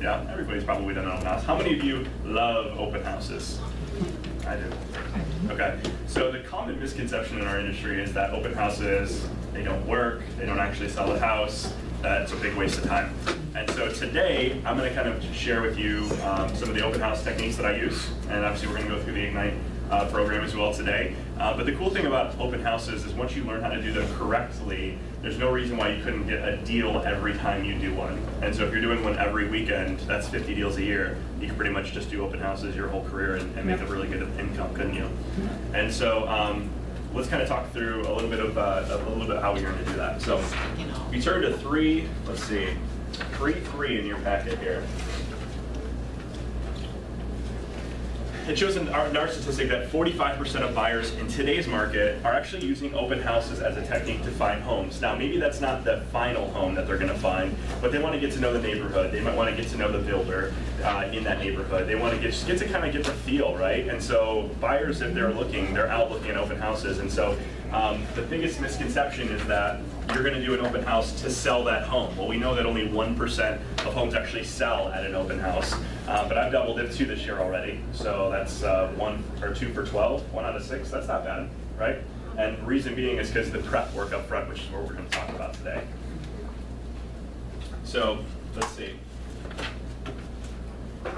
Yeah, everybody's probably done an open house. How many of you love open houses? I do. Okay, so the common misconception in our industry is that open houses, they don't work, they don't actually sell the house, that's a big waste of time. And so today, I'm going to kind of share with you some of the open house techniques that I use, and obviously we're going to go through the Ignite program as well today. But the cool thing about open houses is once you learn how to do them correctly, there's no reason why you couldn't get a deal every time you do one. And so if you're doing one every weekend, that's 50 deals a year. You can pretty much just do open houses your whole career and make a really good income, couldn't you? And so let's kind of talk through a little bit of how we're going to do that. So if you turn to 3, let's see, 3.3 in your packet here. It shows in our statistic that 45% of buyers in today's market are actually using open houses as a technique to find homes. Now, maybe that's not the final home that they're going to find, but they want to get to know the neighborhood. They might want to get to know the builder in that neighborhood. They want to get to kind of get the feel, right? And so buyers, if they're looking, they're out looking at open houses. And so the biggest misconception is that you're going to do an open house to sell that home. Well, we know that only 1% of homes actually sell at an open house, but I've doubled it 2 this year already. So that's 1 or 2 for 12, 1 out of 6. That's not bad, right? And the reason being is because the prep work up front, which is what we're going to talk about today. So let's see.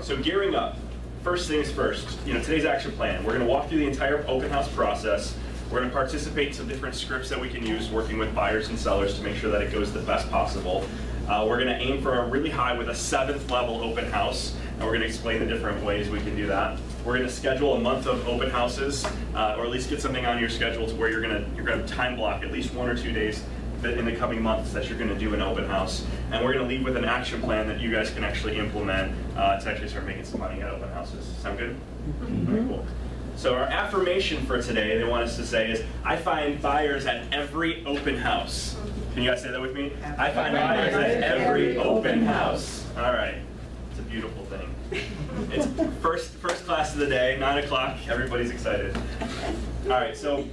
So gearing up. First things first. Today's action plan. We're going to walk through the entire open house process. We're going to participate in some different scripts that we can use working with buyers and sellers to make sure that it goes the best possible. We're going to aim for a really high with a 7th level open house, and we're going to explain the different ways we can do that. We're going to schedule a month of open houses, or at least get something on your schedule to where you're going to time block at least 1 or 2 days in the coming months that you're going to do an open house. And we're going to leave with an action plan that you guys can actually implement to actually start making some money at open houses. Sound good? Mm-hmm. All right, cool. So our affirmation for today, they want us to say is, I find buyers at every open house. Can you guys say that with me? I find buyers at every open house. All right. It's a beautiful thing. It's first class of the day, 9 o'clock. Everybody's excited. All right, so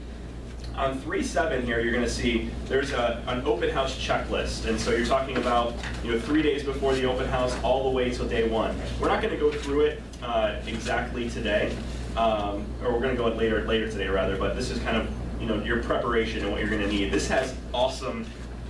on 3.7 here, you're going to see there's an open house checklist. And so you're talking about 3 days before the open house all the way till day 1. We're not going to go through it exactly today. Or we're going to go later today rather, but this is kind of your preparation and what you're going to need. This has awesome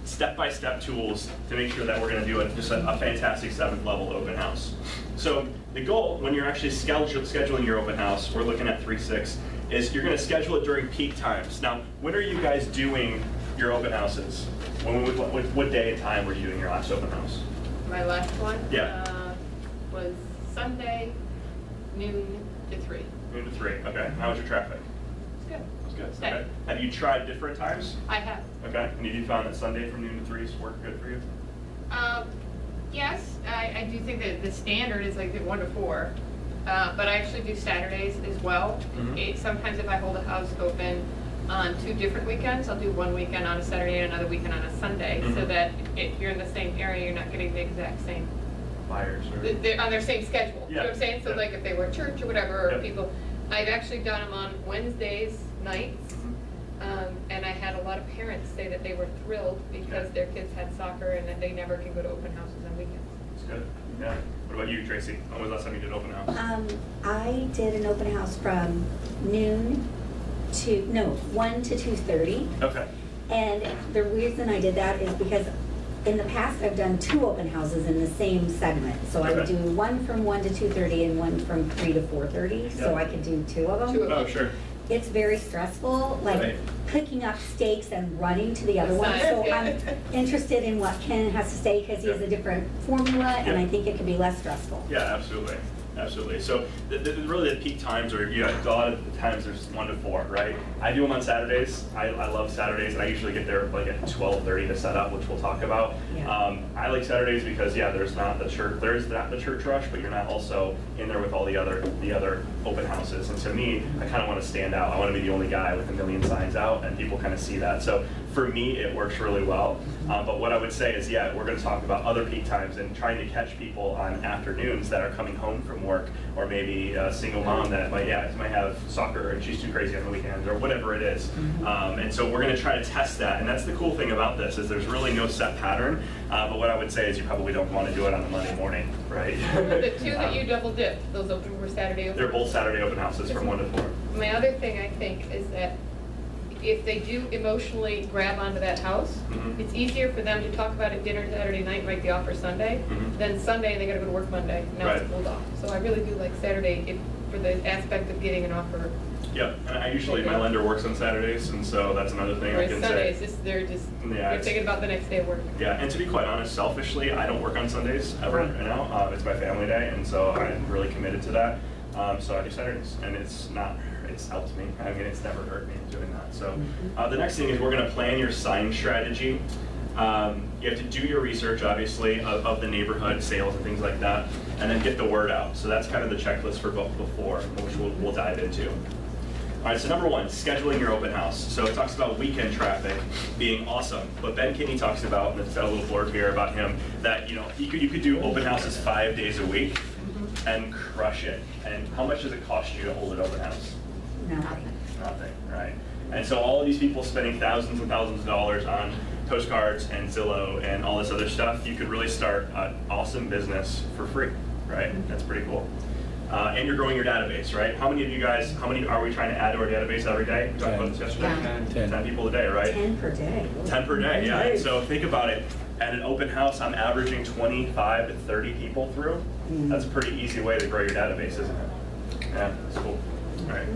step-by-step tools to make sure that we're going to do just a fantastic 7th level open house. So the goal when you're actually scheduling your open house, we're looking at 3.6, is you're going to schedule it during peak times. Now, when are you guys doing your open houses? What day and time were you doing your last open house? My last one was Sunday, noon to 3. Noon to 3, okay. How was your traffic? It's good. It was good, Steady. okay. Have you tried different times? I have. Okay, and have you found that Sunday from noon to 3 work good for you? Yes, I do think that the standard is like the 1 to 4, but I actually do Saturdays as well. Mm-hmm. Sometimes if I hold a house open on 2 different weekends, I'll do one weekend on a Saturday and another weekend on a Sunday, mm-hmm. so that if you're in the same area, you're not getting the exact same Buyers, or they're on their same schedule. Yeah. You know what I'm saying? So Yeah. like if they were at church or whatever, or Yep. people, I've actually done them on Wednesdays nights, and I had a lot of parents say that they were thrilled because their kids had soccer and that they never can go to open houses on weekends. That's good. Yeah. What about you, Tracy? When was the last time you did open house? I did an open house from 1 to 2:30. Okay. And the reason I did that is because in the past I've done 2 open houses in the same segment. So I would Okay. do one from 1 to 2:30 and one from 3 to 4:30. So Yep. I could do 2 of them. 2 of them. Oh, sure. It's very stressful, like Right. picking up stakes and running to the other one. Nice. So I'm interested in what Ken has to say because he has a different formula, and I think it could be less stressful. Yeah, absolutely. Absolutely. So really the peak times are, a lot of the times there's 1 to 4, right? I do them on Saturdays. I love Saturdays, and I usually get there like at 12:30 to set up, which we'll talk about. Yeah. I like Saturdays because there's not the church rush, but you're not also in there with all the other open houses. And to me, I kind of want to stand out. I want to be the only guy with a million signs out, and people kind of see that. So for me, it works really well. But what I would say is, we're going to talk about other peak times and trying to catch people on afternoons that are coming home from from work, or maybe a single mom that might have soccer and she's too crazy on the weekends, or whatever it is. And so we're going to try to test that, and that's the cool thing about this is there's really no set pattern. But what I would say is you probably don't want to do it on a Monday morning, right? The two that you double dipped, those were Saturday open? They're both Saturday open houses from 1 to 4. My other thing I think is that if they do emotionally grab onto that house, it's easier for them to talk about it dinner Saturday night and write the offer Sunday, than Sunday and they gotta go to work Monday, now it's pulled off. So I really do like Saturday for the aspect of getting an offer. Yep, and I usually, my lender works on Saturdays, and so that's another thing I can Sundays, say. they're thinking about the next day of work. Yeah, and to be quite honest, selfishly, I don't work on Sundays ever now. It's my family day, and so I'm really committed to that. So I do Saturdays, and it's helped me. I mean, it's never hurt me doing that. So the next thing is we're going to plan your sign strategy. You have to do your research, obviously, of the neighborhood, sales and things like that, and then get the word out. So that's kind of the checklist for before, which we'll dive into. All right, so number 1, scheduling your open house. So it talks about weekend traffic being awesome, but Ben Kinney talks about, and it's got a little blurb here about him, that you could do open houses 5 days a week and crush it. And how much does it cost you to hold an open house? Nothing, right? And so all of these people spending thousands and thousands of dollars on postcards and Zillow and all this other stuff, you could really start an awesome business for free, right? That's pretty cool. And you're growing your database, right? How many are we trying to add to our database every day? We talked about this yesterday. 10 people a day, right? 10 per day. 10 per day, yeah. And so think about it. At an open house, I'm averaging 25 to 30 people through. That's a pretty easy way to grow your database, isn't it? Yeah, that's cool. All right.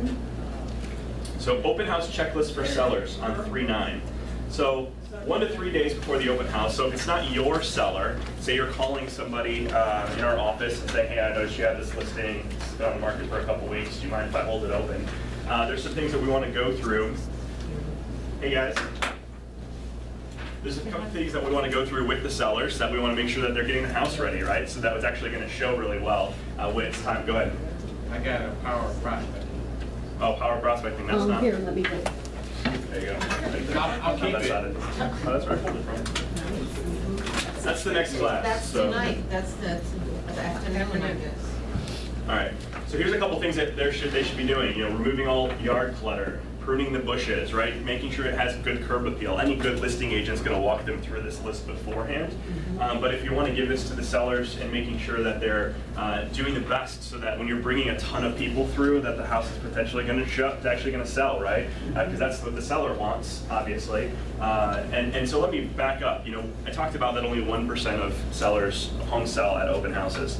So open house checklist for sellers on 3/9. So 1 to 3 days before the open house. So if it's not your seller, say you're calling somebody in our office and saying, hey, I noticed you have this listing, it's been on the market for a couple weeks, do you mind if I hold it open? There's some things that we want to go through. Hey guys. There's a couple things that we want to go through with the sellers that we want to make sure that they're getting the house ready, right? So that it's actually going to show really well when it's time. Go ahead. I got a power prospect. Oh, power prospecting, that's not. Here, let me go. There you go. Right there. I'll keep it. Oh, that's where I pulled it from. That's the next class. That's so. tonight, that's the afternoon, I guess. All right, so here's a couple things that they should be doing. Removing all yard clutter, pruning the bushes, right? Making sure it has good curb appeal. Any good listing agent's going to walk them through this list beforehand. But if you want to give this to the sellers and making sure that they're doing the best so that when you're bringing a ton of people through, that the house is potentially going to sell, right? Because that's what the seller wants, obviously. And so let me back up. I talked about that only 1% of sellers home sell at open houses,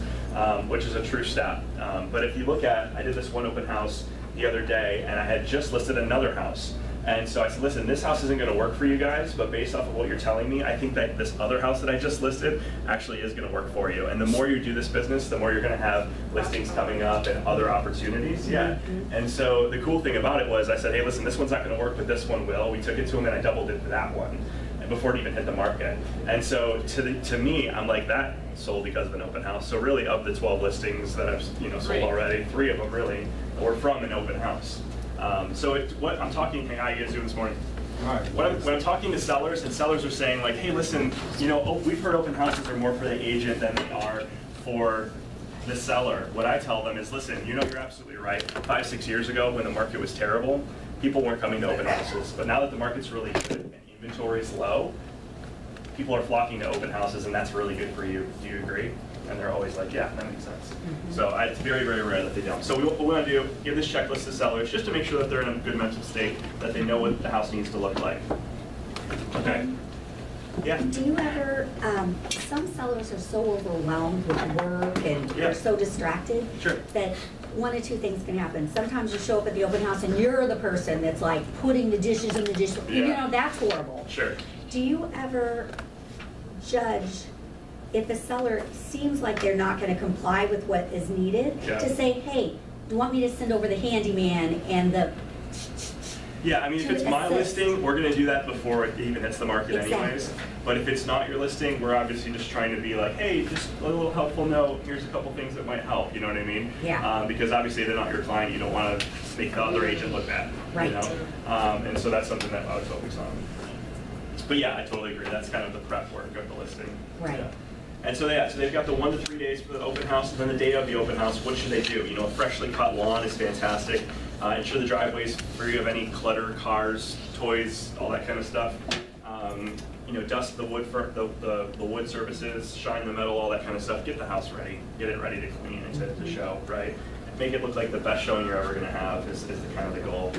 which is a true stat. But if you look at, I did this one open house the other day, and I had just listed another house. And so I said, listen, this house isn't going to work for you guys, but based off of what you're telling me, I think that this other house that I just listed actually is going to work for you. And the more you do this business, the more you're going to have listings coming up and other opportunities. Yeah. And so the cool thing about it was I said, hey, listen, this one's not going to work, but this one will. We took it to him and I doubled it for that one before it even hit the market. And so to me, I'm like, that sold because of an open house. So really, of the 12 listings that I've sold already, 3 of them really were from an open house. So what I'm talking, hey, how you guys doing this morning? When I'm talking to sellers, and sellers are saying like, hey, listen, we've heard open houses are more for the agent than they are for the seller. What I tell them is, listen, you're absolutely right. 5-6 years ago, when the market was terrible, people weren't coming to open houses. But now that the market's really good and inventory is low, people are flocking to open houses, and that's really good for you. Do you agree? And they're always like, yeah, that makes sense. So it's very, very rare that they don't. So what we want to do, give this checklist to sellers just to make sure that they're in a good mental state, that they know what the house needs to look like. Okay. Yeah. Do you ever, some sellers are so overwhelmed with work and they're so distracted that one of 2 things can happen. Sometimes you show up at the open house and you're the person that's like putting the dishes in the dishwasher. Yeah. That's horrible. Sure. Do you ever judge if the seller seems like they're not going to comply with what is needed to say, hey, do you want me to send over the handyman and the... Yeah, I mean, if it's my listing, we're going to do that before it even hits the market anyways. But if it's not your listing, we're obviously just trying to be like, hey, just a little helpful note. Here's a couple things that might help. You know what I mean? Yeah. Because obviously they're not your client. You don't want to make the other agent look bad. Right. And so that's something that I would focus on. But yeah, I totally agree. That's kind of the prep work of the listing. Right. Yeah. And so so they've got the 1 to 3 days for the open house, and then the day of the open house, what should they do? You know, a freshly cut lawn is fantastic. Ensure the driveway's free of any clutter, cars, toys, all that kind of stuff. You know, dust the wood for the wood surfaces, shine the metal, all that kind of stuff. Get the house ready. Get it ready to clean and to show, right? Make it look like the best showing you're ever going to have is the kind of the goal.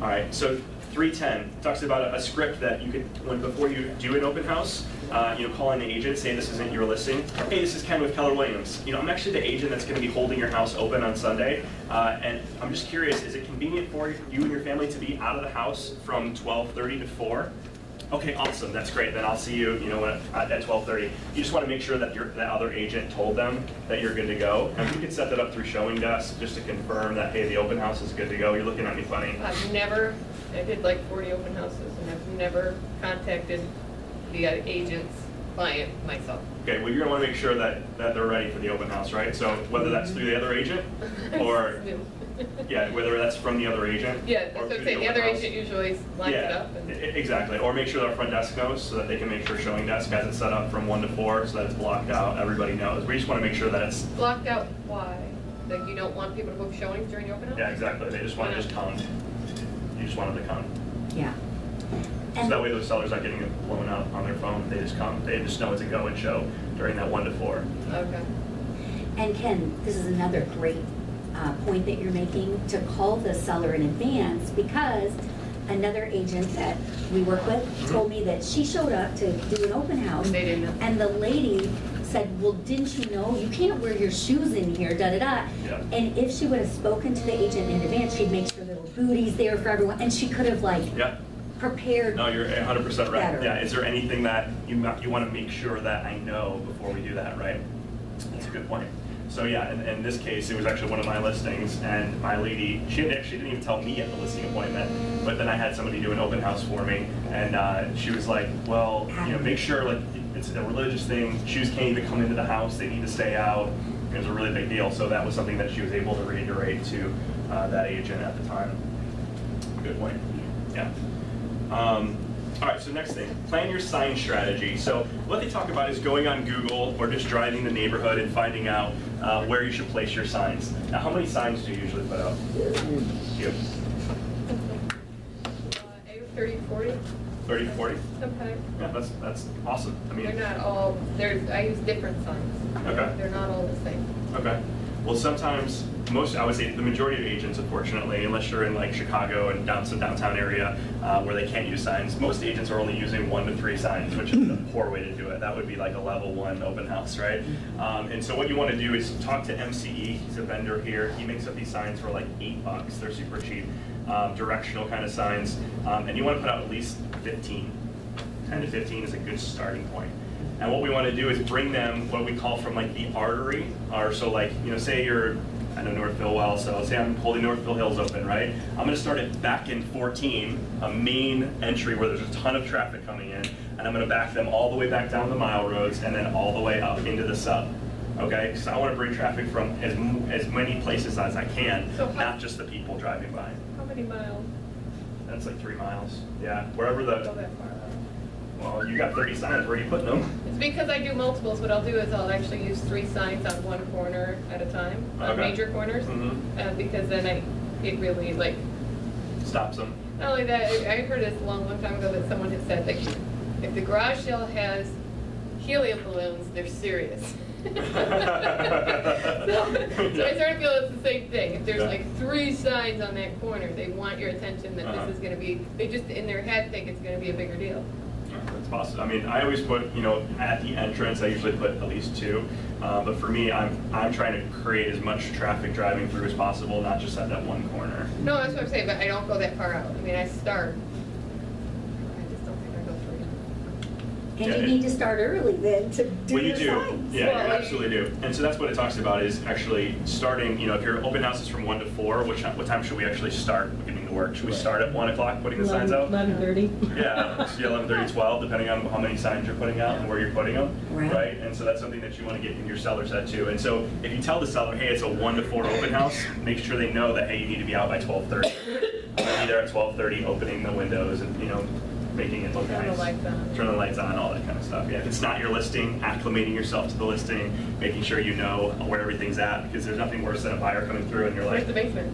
All right, so 310 talks about a script that you could, before you do an open house, you know, call in the agent, say this isn't your listing. Hey, this is Ken with Keller Williams. You know, I'm actually the agent that's going to be holding your house open on Sunday, and I'm just curious, is it convenient for you and your family to be out of the house from 12:30 to 4? Okay, awesome, that's great. Then I'll see you, you know, at 12:30. You just want to make sure that the other agent told them that you're good to go. And we could set that up through showing desk just to confirm that, hey, the open house is good to go. You're looking at me funny. I did like 40 open houses, and I've never contacted the agent's client myself. Okay, well, you're going to want to make sure that they're ready for the open house, right? So whether that's through the other agent or, yeah, whether that's from the other agent. Yeah, that's what I'm saying. The other agent usually lines it up. And exactly. Or make sure our front desk knows so that they can make sure showing desk has it set up from 1 to 4 so that it's blocked out. Everybody knows. We just want to make sure that it's blocked out. Why? Like you don't want people to book showings during the open house? Yeah, exactly. They just want to just come. You just want them to come. Yeah. So that way those sellers aren't getting it blown up on their phone. They just come. They just know it's a go and show during that 1 to 4. Okay. And Ken, this is another great point that you're making, to call the seller in advance, because another agent that we work with told me that she showed up to do an open house, They didn't know. and the lady said, well, didn't you know you can't wear your shoes in here, da-da-da. Yeah. And if she would have spoken to the agent in advance, she'd make sure little booties there for everyone, and she could have prepared. No, you're 100% right. Better. Yeah, is there anything that you want to make sure that I know before we do that, right? That's a good point. So yeah, in this case, it was actually one of my listings, and my lady, she didn't even tell me at the listing appointment, but then I had somebody do an open house for me, and she was like, well, you know, make sure, like, it's a religious thing, shoes can't even come into the house, they need to stay out. It was a really big deal, so that was something that she was able to reiterate to that agent at the time. Good point. Yeah. All right, so next thing, plan your sign strategy. So what they talk about is going on Google or just driving the neighborhood and finding out where you should place your signs. Now, how many signs do you usually put up? You. 30, 40. 30, 40? Sometimes. Yeah, that's awesome. I mean, They're not all, I use different signs. Okay. They're not all the same. Okay. Well, sometimes, I would say the majority of agents, unfortunately, unless you're in like Chicago and downtown area where they can't use signs, most agents are only using 1 to 3 signs, which is a poor way to do it. That would be like a level 1 open house, right? And so what you want to do is talk to MCE. He's a vendor here. He makes up these signs for like $8. They're super cheap, directional kind of signs. And you want to put out at least 15. 10 to 15 is a good starting point. And what we want to do is bring them what we call from like the artery, or so like, you know, say you're, I know Northville well, so say I'm holding Northville Hills open, right? I'm going to start it back in 14, a main entry where there's a ton of traffic coming in, and I'm going to back them all the way back down the mile roads and then all the way up into the sub. Okay, so I want to bring traffic from as many places as I can, So not just the people driving by. How many miles? That's like 3 miles. Yeah, wherever the. Go that far. Well, you got 30 signs. Where are you putting them? It's because I do multiples. What I'll do is I'll actually use 3 signs on one corner at a time, on Okay. major corners, because then it really like Stops them. not only that. I heard this a long time ago that someone had said that if the garage sale has helium balloons, they're serious. So I started feeling it's the same thing. If there's like 3 signs on that corner, they want your attention that this is going to be. They just in their head think it's going to be a bigger deal. That's possible. I mean, I always put, you know, at the entrance, I usually put at least 2. But for me, I'm trying to create as much traffic driving through as possible, not just at that one corner. No, that's what I'm saying, but I don't go that far out. I mean, I start. I just don't think I go 3. And Yeah, you need to start early then to do Well, you your do. signs. Yeah, Well, you absolutely do. And so that's what it talks about is actually starting, you know, if your open house is from 1 to 4, what time should we actually start getting to work? Should we start at 1 o'clock putting the signs out? 11:30. Yeah, so 11:30, 12, depending on how many signs you're putting out and where you're putting them, Right. And so that's something that you want to get in your seller set too. And so if you tell the seller, hey, it's a 1 to 4 open house, make sure they know that, hey, you need to be out by 12:30. I'm going to be there at 12:30 opening the windows and, you know, making it look Turn the nice. lights on. Turn the lights on, all that kind of stuff. Yeah, if it's not your listing, acclimating yourself to the listing, making sure you know where everything's at, because there's nothing worse than a buyer coming through and you're like, Where's the basement?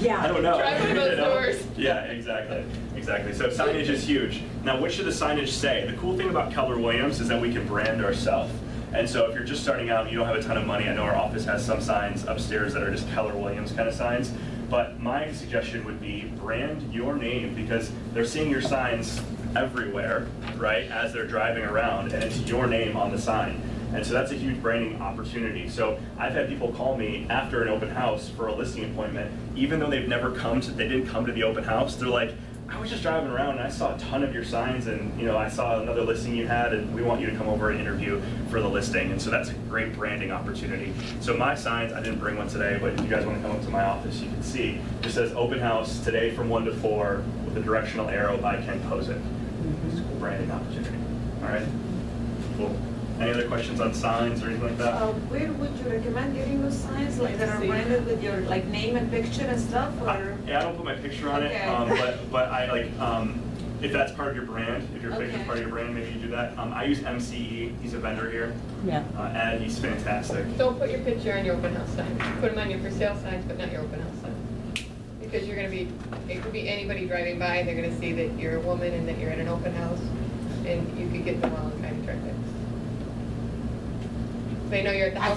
Yeah. I don't know. Drive one of those You know? doors. Yeah, exactly. Exactly. So signage is huge. Now, what should the signage say? The cool thing about Keller Williams is that we can brand ourselves. And so if you're just starting out and you don't have a ton of money, I know our office has some signs upstairs that are just Keller Williams kind of signs. But my suggestion would be brand your name, because they're seeing your signs everywhere, right, as they're driving around, and it's your name on the sign. And so that's a huge branding opportunity. So I've had people call me after an open house for a listing appointment, even though they've never they didn't come to the open house. They're like, I was just driving around and I saw a ton of your signs, and I saw another listing you had, and we want you to come over and interview for the listing. And so that's a great branding opportunity. So my signs, I didn't bring one today, but if you guys want to come up to my office, you can see it says open house today from 1 to 4 with a directional arrow by Ken Pozek. It's a cool branding opportunity. All right, cool. Any other questions on signs or anything like that? Where would you recommend getting those signs, like that are branded with your like name and picture and stuff, or? Yeah, I don't put my picture on Okay. it, but I like, if that's part of your brand, if your picture's Okay. part of your brand, maybe you do that. I use MCE, he's a vendor here. Yeah. Ed, he's fantastic. Don't put your picture on your open house sign. Put them on your for sale signs, but not your open house sign. Because you're gonna be, it could be anybody driving by, they're gonna see that you're a woman and that you're at an open house, and you could get the wrong kind of traffic. They know you're at the house. I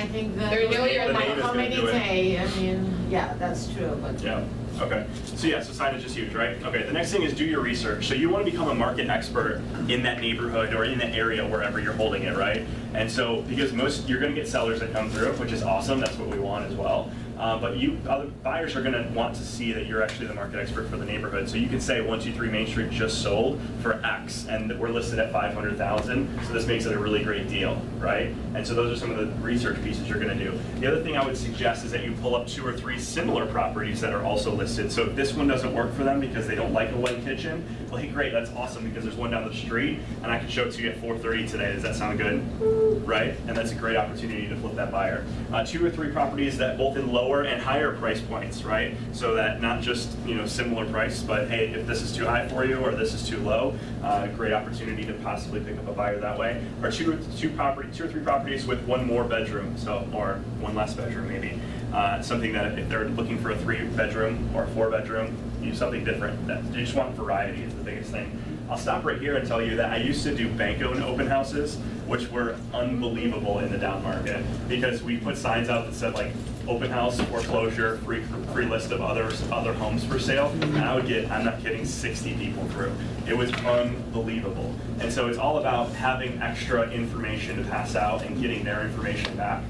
think the. They know you're at the name is gonna do it. I mean, yeah, that's true, but. Yeah, okay. So yeah, so signage is huge, right? Okay, the next thing is do your research. So you want to become a market expert in that neighborhood or in that area wherever you're holding it, right? And so, because you're going to get sellers that come through, which is awesome, that's what we want as well. But other buyers are going to want to see that you're actually the market expert for the neighborhood. So you can say 123 Main Street just sold for X, and we're listed at 500,000. So this makes it a really great deal, right? And so those are some of the research pieces you're going to do. The other thing I would suggest is that you pull up 2 or 3 similar properties that are also listed. So if this one doesn't work for them because they don't like a white kitchen, well, hey, great, that's awesome, because there's one down the street, and I can show it to you at 4:30 today. Does that sound good? Right? And that's a great opportunity to flip that buyer. 2 or 3 properties that both in lower and higher price points, right? So that not just similar price, but hey, if this is too high for you or this is too low, great opportunity to possibly pick up a buyer that way. Or 2 or 3 properties with 1 more bedroom, or 1 less bedroom maybe. Something that if they're looking for a 3-bedroom or a 4-bedroom, something different. That you just want variety is the biggest thing. I'll stop right here and tell you that I used to do bank-owned open houses, which were unbelievable in the down market, because we put signs out that said like open house, foreclosure, free list of other homes for sale, and I would get, I'm not kidding, 60 people through. It was unbelievable. And so it's all about having extra information to pass out and getting their information back.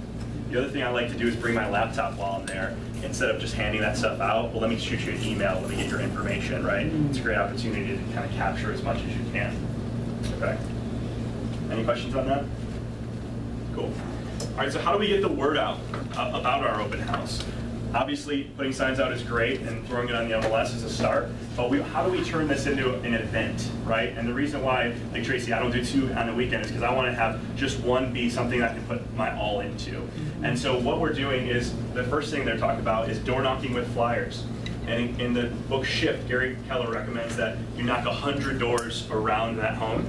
The other thing I like to do is bring my laptop while I'm there. Instead of just handing that stuff out, well, let me shoot you an email, let me get your information, right? It's a great opportunity to kind of capture as much as you can. Okay. Any questions on that? Cool. All right, so how do we get the word out about our open house? Obviously, putting signs out is great, and throwing it on the MLS is a start, but how do we turn this into an event, right? And the reason why, like Tracy, I don't do 2 on the weekend is because I want to have just one be something I can put my all into. And so what we're doing is, the first thing they're talking about is door knocking with flyers. And in the book Shift, Gary Keller recommends that you knock 100 doors around that home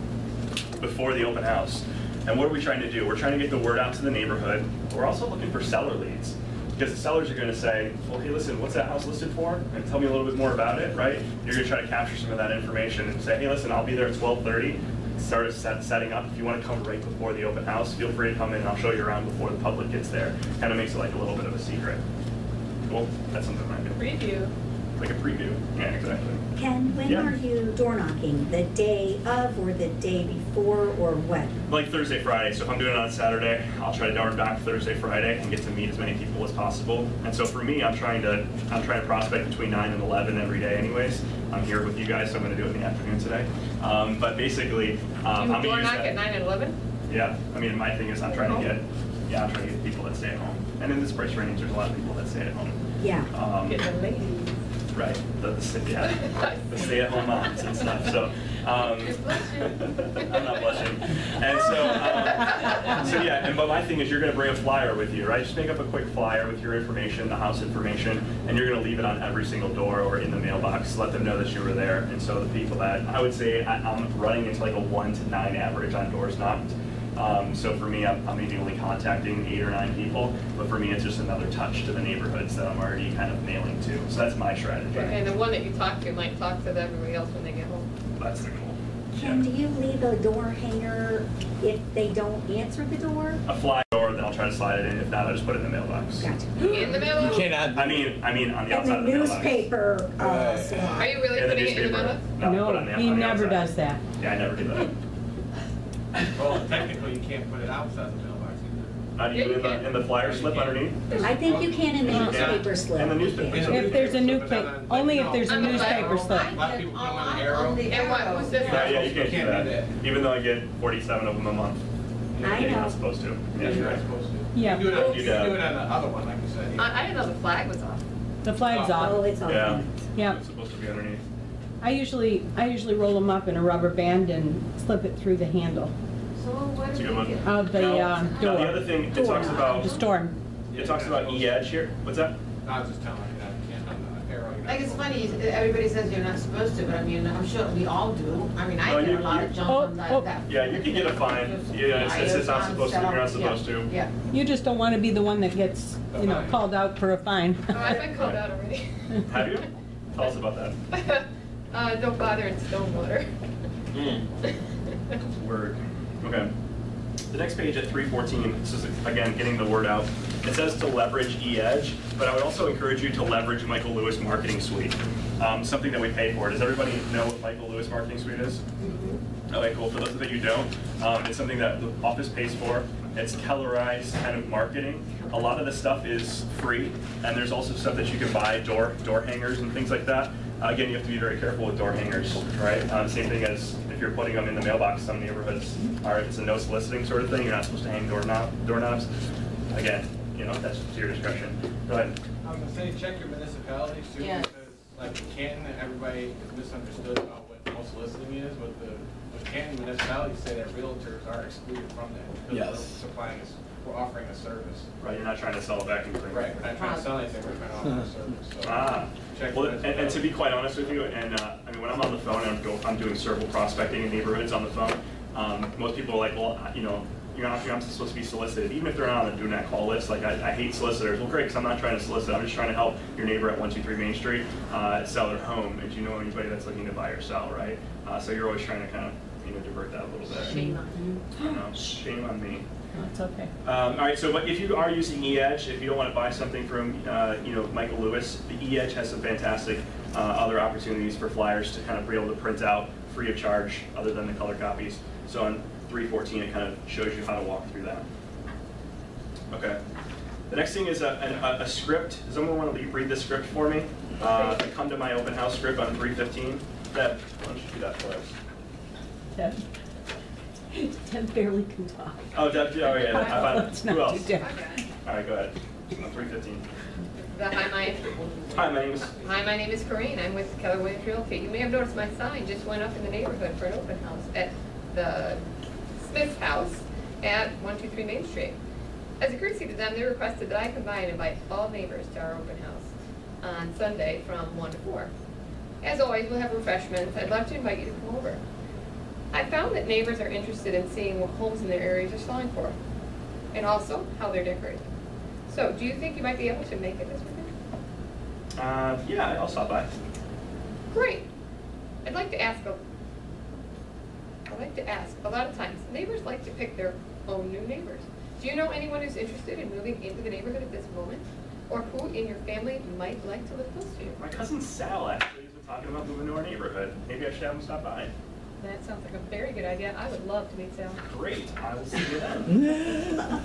before the open house. And what are we trying to do? We're trying to get the word out to the neighborhood. We're also looking for seller leads. Because the sellers are going to say, well, hey, listen, what's that house listed for? And tell me a little bit more about it, right? You're going to try to capture some of that information and say, hey, listen, I'll be there at 12:30. Start setting up. If you want to come right before the open house, feel free to come in and I'll show you around before the public gets there. Kind of makes it like a little bit of a secret. Cool? That's something I do. Preview. Like a preview. Yeah, exactly. Ken, when Yeah. are you door knocking? The day of or the day before, or when? Like Thursday, Friday. So if I'm doing it on Saturday, I'll try to darn back Thursday, Friday, and get to meet as many people as possible. And so for me, I'm trying to prospect between 9 and 11 every day. Anyways, I'm here with you guys, so I'm going to do it in the afternoon today. But basically, I'm You going to door use knock that. at 9 and 11? Yeah, I mean, my thing is I'm trying to get people that stay at home. And in this price range, there's a lot of people that stay at home. Yeah. Get the ladies. Right, the stay-at-home moms and stuff. So, I'm not blushing. And so yeah. But my thing is, you're going to bring a flyer with you, right? Just make up a quick flyer with your information, the house information, and you're going to leave it on every single door or in the mailbox. Let them know that you were there. And so the people that I would say I'm running into like a 1 to 9 average on doors knocked. So for me, I'm maybe only contacting 8 or 9 people, but for me, it's just another touch to the neighborhoods that I'm already kind of mailing to. So that's my strategy. And the one that you talk to might talk to everybody else when they get home. That's the goal. Ken, do you leave a door hanger if they don't answer the door? A fly door, then I'll try to slide it in. If not, I'll just put it in the mailbox. Gotcha. In the mailbox? You cannot. I mean on the In outside the of the mailbox. newspaper Are you really In the putting it in the newspaper. mailbox? No, put it No, on the, he on the never outside. does that. Yeah, I never do that. Well, technically, you can't put it outside the mailbox either. Not Yeah, you even can. in the flyer slip underneath? I think you can in the newspaper slip. In the newspaper. If there's a newspaper, only if there's a On the newspaper slip. A lot of people put them on the arrow. And what was this? Yeah, you can't do Can't do that. Even though I get 47 of them a month. I You're know. not supposed to. Yeah, Yeah, you're right. not supposed to. Yeah. You do it on, You you do. do it on the other one, like you said. I didn't know the flag was off. The flag's Oh, off. it's all Yeah. fine. Yeah. It's supposed to be underneath. I usually roll them up in a rubber band and slip it through the handle So what That's a do good we one. do? of the Now, the door, other thing, it Door talks knob. about, the storm. it talks about e-edge here. What's that? I was just telling you that you can't on the arrow. You're not Like, it's supposed funny, everybody says you're not supposed to, but I mean, I'm sure we all do. I mean, No, I you- get a lot of you- junk Oh, from oh. that. Yeah, you can get a fine. Yeah, it says it's not supposed to, you're not supposed to. Yeah. You just don't want to be the one that gets, called out for a fine. Oh, I've been called out already. Have you? Tell us about that. Don't bother in stone water. Word. Okay. The next page at 314, this is, again, getting the word out. It says to leverage e-edge, but I would also encourage you to leverage Michael Lewis Marketing Suite, something that we pay for. Does everybody know what Michael Lewis Marketing Suite is? Okay, cool. For those of you who don't, it's something that the office pays for. It's Kellerized kind of marketing. A lot of the stuff is free, and there's also stuff that you can buy, door hangers and things like that. Again, you have to be very careful with door hangers, right? Same thing as if you're putting them in the mailbox. Some neighborhoods are, if it's a no soliciting sort of thing, you're not supposed to hang doorknobs. Again, that's to your discretion. Go ahead. I was gonna say, check your municipalities too, Yeah. because like in Canton, everybody is misunderstood about what no soliciting is, but the Canton municipalities say that realtors are excluded from that. Because Yes. we're supplying us, we're offering a service. Right, you're not trying to sell a vacuum cleaner. Right, we're not trying to sell anything, we're trying to offer a service, so. Ah, check well, the and to be municipalities. quite honest with you, and I mean, when I'm on the phone and I'm doing circle prospecting in neighborhoods on the phone, most people are like, well, you're not supposed to be solicited, even if they're not on the do not call list. Like, I hate solicitors. Well, great, because I'm not trying to solicit. I'm just trying to help your neighbor at 123 Main Street sell their home. And you know anybody that's looking to buy or sell, right? So you're always trying to kind of divert that a little bit. Shame on you. I know, shame on me. That's okay. All right, so but if you are using e-edge, if you don't want to buy something from Michael Lewis, the e-edge has some fantastic other opportunities for flyers to kind of be able to print out free of charge, other than the color copies. So on 314, it kind of shows you how to walk through that. Okay. The next thing is a script. Does someone want to read the script for me? The Come to My Open House script on 315. Deb, why don't you do that for us? Deb barely can talk. Oh, Deb, oh yeah, I thought, Let's not who do else? Deb. All right, go ahead. On 315. Hi, my name is Corinne. I'm with Keller Williams Realty. You may have noticed my sign just went up in the neighborhood for an open house at the Smith's house at 123 Main Street. As a courtesy to them, they requested that I come by and invite all neighbors to our open house on Sunday from 1 to 4. As always, we'll have refreshments. I'd love to invite you to come over. I found that neighbors are interested in seeing what homes in their areas are selling for, and also how they're decorated. So, do you think you might be able to make it this weekend? Yeah, I'll stop by. Great. I'd like to ask, a lot of times, neighbors like to pick their own new neighbors. Do you know anyone who's interested in moving into the neighborhood at this moment? Or who in your family might like to live close to you? My cousin Sal actually has been talking about moving to our neighborhood. Maybe I should have him stop by. That sounds like a very good idea. I would love to meet Sal. Great, I will see you then.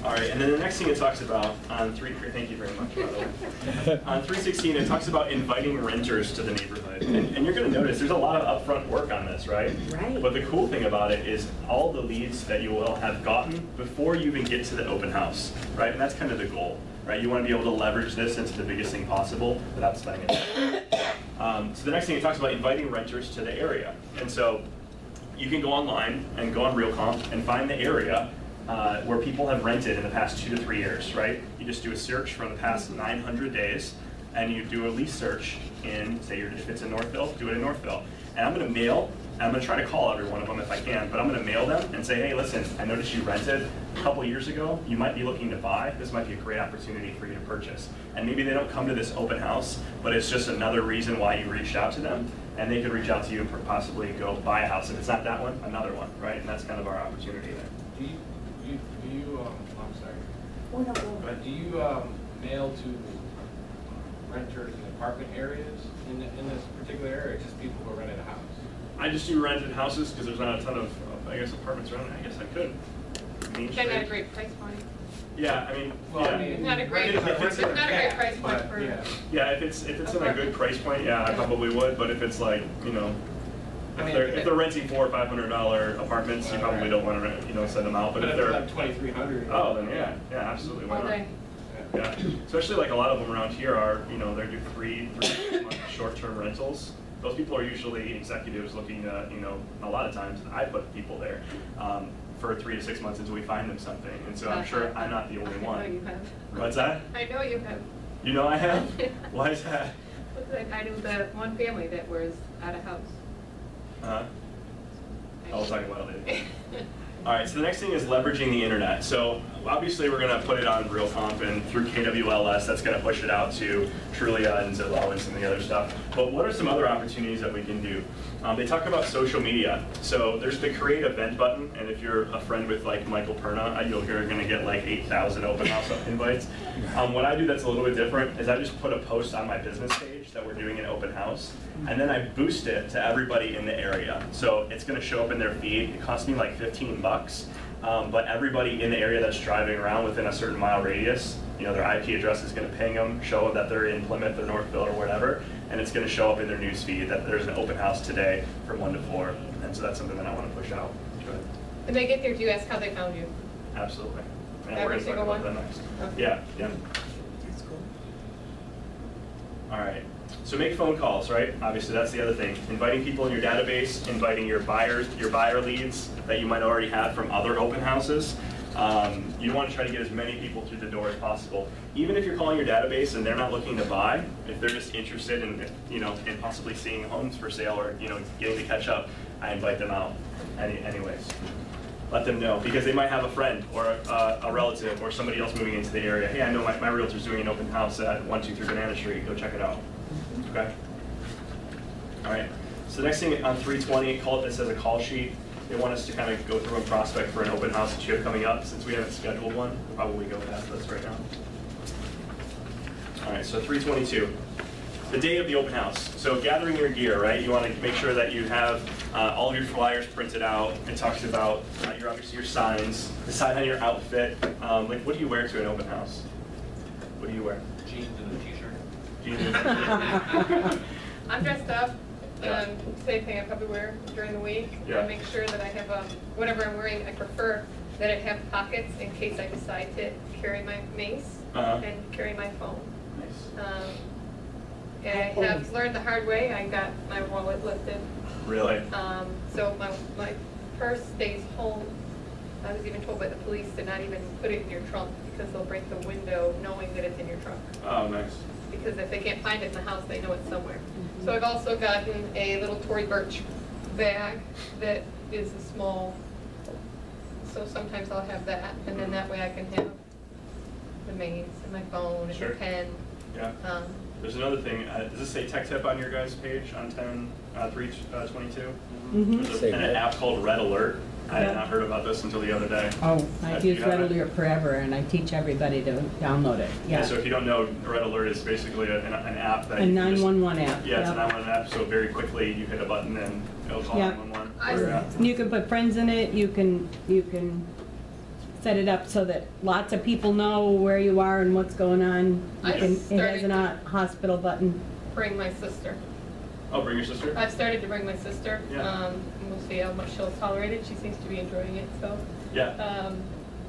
All right, and then the next thing it talks about on thank you very much, by the way. On 316, it talks about inviting renters to the neighborhood. And you're gonna notice there's a lot of upfront work on this, right? Right. But the cool thing about it is all the leads that you will have gotten before you even get to the open house, right? And that's kind of the goal, right? You want to be able to leverage this into the biggest thing possible without spending it. So the next thing it talks about inviting renters to the area. And so you can go online and go on RealComp and find the area where people have rented in the past 2 to 3 years, right? You just do a search from the past 900 days, and you do a lease search in, say if it's in Northville, do it in Northville. And I'm going to try to call every one of them if I can, but I'm going to mail them and say, hey, listen, I noticed you rented a couple years ago. You might be looking to buy. This might be a great opportunity for you to purchase. And maybe they don't come to this open house, but it's just another reason why you reached out to them, and they could reach out to you and possibly go buy a house. If it's not that one, another one, right? And that's kind of our opportunity there. I'm sorry. Oh, no, no. Go ahead. Do you mail to renters in apartment areas in this particular area, or just people who rented a house? I just do rented houses because there's not a ton of, I guess, apartments around. I guess I could. Main They're not a Street. great price point. Yeah, I mean, Well, yeah. I mean, Not a great, If it's it's not a great yeah, price point but, for. yeah. Yeah, if it's in a good price point, yeah, I probably would. But if it's like, you know, I mean, if they're renting $400 or $500 apartments, you probably don't want to, send them out. But if it's they're, like 2,300. oh, then yeah, absolutely, why All not? day. Yeah, especially like a lot of them around here are, they do 3 month short-term rentals. Those people are usually executives looking to, a lot of times I put people there for 3 to 6 months until we find them something. And so I'm sure I'm not the only I know one. you have. What's that? I know you have. You know I have? Yeah. Why is that? I knew the one family that was at a house. I'll talk about it later. All right, so the next thing is leveraging the internet. So obviously we're going to put it on RealComp and through KWLS, that's going to push it out to Trulia and Zillow and some of the other stuff. But what are some other opportunities that we can do? They talk about social media. So there's the create event button, and if you're a friend with like Michael Perna, you're going to get like 8,000 open house invites. What I do that's a little bit different is I just put a post on my business page that we're doing an open house, and then I boost it to everybody in the area. So it's going to show up in their feed. It costs me like 15 bucks, but everybody in the area that's driving around within a certain mile radius, their IP address is going to ping them, show them that they're in Plymouth or Northville or whatever, and it's going to show up in their news feed that there's an open house today from 1 to 4. And so that's something that I want to push out. Go ahead. When they get there, do you ask how they found you? Absolutely. And Every we're going to talk single about one? that next. Okay. Yeah. That's cool. All right. So make phone calls, right? Obviously, that's the other thing. Inviting people in your database, inviting your buyer leads that you might already have from other open houses. You want to try to get as many people through the door as possible. Even if you're calling your database and they're not looking to buy, if they're just interested in, in possibly seeing homes for sale or, getting to catch up, I invite them out anyways. Let them know, because they might have a friend or a relative or somebody else moving into the area. Hey, I know my realtor's doing an open house at 123 Banana Street. Go check it out. Okay? All right. So the next thing on 320, this as a call sheet. They want us to kind of go through and prospect for an open house that you have coming up. Since we haven't scheduled one, we'll probably go past this right now. All right, so 322. The day of the open house. So gathering your gear, right? You want to make sure that you have all of your flyers printed out. It talks about obviously your signs, decide on your outfit. Like, what do you wear to an open house? What do you wear? Jeans and a t-shirt. Jeans. I'm dressed up. Yeah. Same thing I probably wear during the week. Yeah. I make sure that I have whatever I'm wearing. I prefer that it have pockets in case I decide to carry my mace and carry my phone. Nice. And I have learned the hard way. I got my wallet lifted. Really? So my purse stays home. I was even told by the police to not even put it in your trunk because they'll break the window knowing that it's in your trunk. Oh, nice. Because if they can't find it in the house, they know it's somewhere. So I've also gotten a little Tory Burch bag that is a small, so sometimes I'll have that, and then that way I can have the mace and my phone and Sure. the pen. Yeah. There's another thing. Does this say tech tip on your guys' page on 322? There's an app called Red Alert. I had not heard about this until the other day. Oh, I've used You have Red it? Alert forever, and I teach everybody to download it. Yeah. So if you don't know, Red Alert is basically an app that A you can just- 911 app. Yeah, it's a Yep. 911 app. So very quickly you hit a button and it'll call Yep. 911. I- Or, You can put friends in it. You can set it up so that lots of people know where you are and what's going on. I It has started a hospital button. Bring my sister. oh, bring your sister? I've started to bring my sister. Yeah. And we'll see how much she'll tolerate it. She seems to be enjoying it, so. Yeah.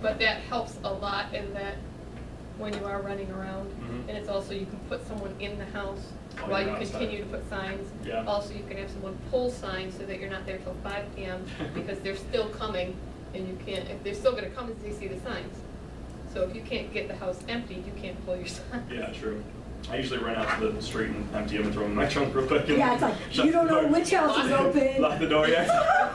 But that helps a lot in that when you are running around. And it's also, you can put someone in the house While while you're you outside. continue to put signs. Yeah. Also, you can have someone pull signs so that you're not there till 5 PM because they're still coming and you can't, if they're still gonna come as they see the signs. So if you can't get the house emptied, you can't pull your signs. Yeah, true. I usually run out to the street and empty them and throw them in my trunk real quick. And Yeah, it's like, shut you don't the know door. which house is open. Lock the door, yeah. Yeah,